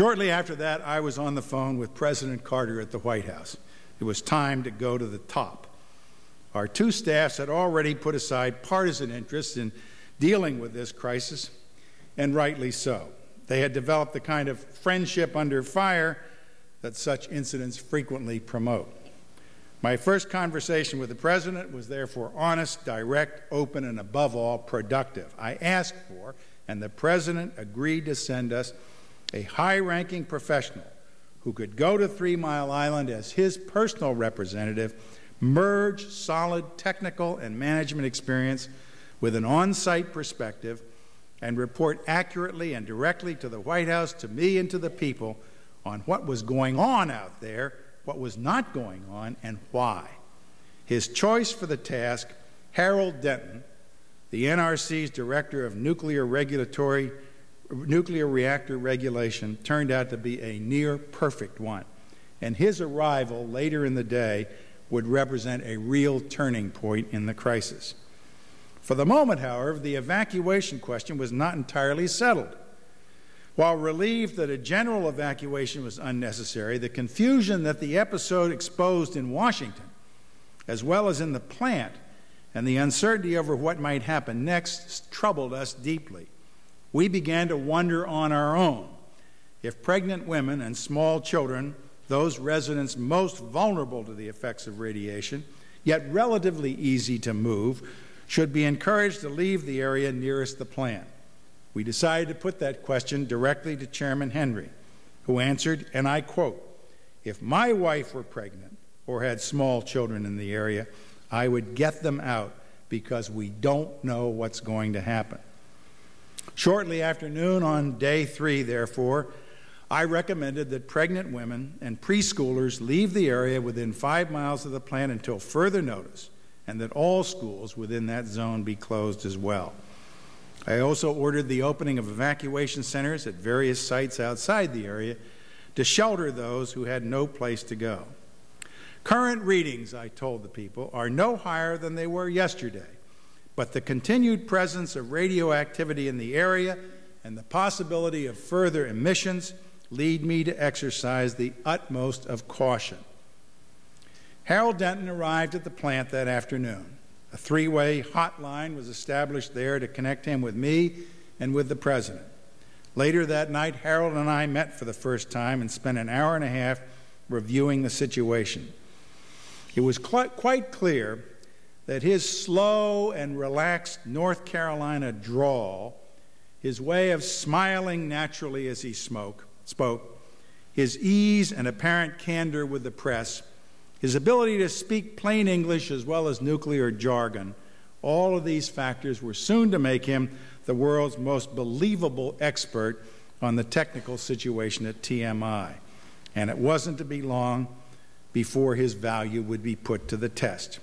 Shortly after that, I was on the phone with President Carter at the White House. It was time to go to the top. Our two staffs had already put aside partisan interests in dealing with this crisis, and rightly so. They had developed the kind of friendship under fire that such incidents frequently promote. My first conversation with the President was therefore honest, direct, open, and above all, productive. I asked for, and the President agreed to send us, a high-ranking professional who could go to 3 Mile Island as his personal representative, merge solid technical and management experience with an on-site perspective, and report accurately and directly to the White House, to me, and to the people on what was going on out there, what was not going on, and why. His choice for the task, Harold Denton, the NRC's Director of Nuclear Reactor Regulation, turned out to be a near-perfect one, and his arrival later in the day would represent a real turning point in the crisis. For the moment, however, the evacuation question was not entirely settled. While relieved that a general evacuation was unnecessary, the confusion that the episode exposed in Washington, as well as in the plant, and the uncertainty over what might happen next troubled us deeply. We began to wonder on our own if pregnant women and small children, those residents most vulnerable to the effects of radiation, yet relatively easy to move, should be encouraged to leave the area nearest the plant. We decided to put that question directly to Chairman Henry, who answered, and I quote, "If my wife were pregnant or had small children in the area, I would get them out because we don't know what's going to happen." Shortly after noon on day 3, therefore, I recommended that pregnant women and preschoolers leave the area within 5 miles of the plant until further notice, and that all schools within that zone be closed as well. I also ordered the opening of evacuation centers at various sites outside the area to shelter those who had no place to go. Current readings, I told the people, are no higher than they were yesterday, but the continued presence of radioactivity in the area and the possibility of further emissions lead me to exercise the utmost of caution. Harold Denton arrived at the plant that afternoon. A 3-way hotline was established there to connect him with me and with the President. Later that night, Harold and I met for the first time and spent an hour and a half reviewing the situation. It was quite clear that his slow and relaxed North Carolina drawl, his way of smiling naturally as he spoke, his ease and apparent candor with the press, his ability to speak plain English as well as nuclear jargon, all of these factors were soon to make him the world's most believable expert on the technical situation at TMI. And it wasn't to be long before his value would be put to the test.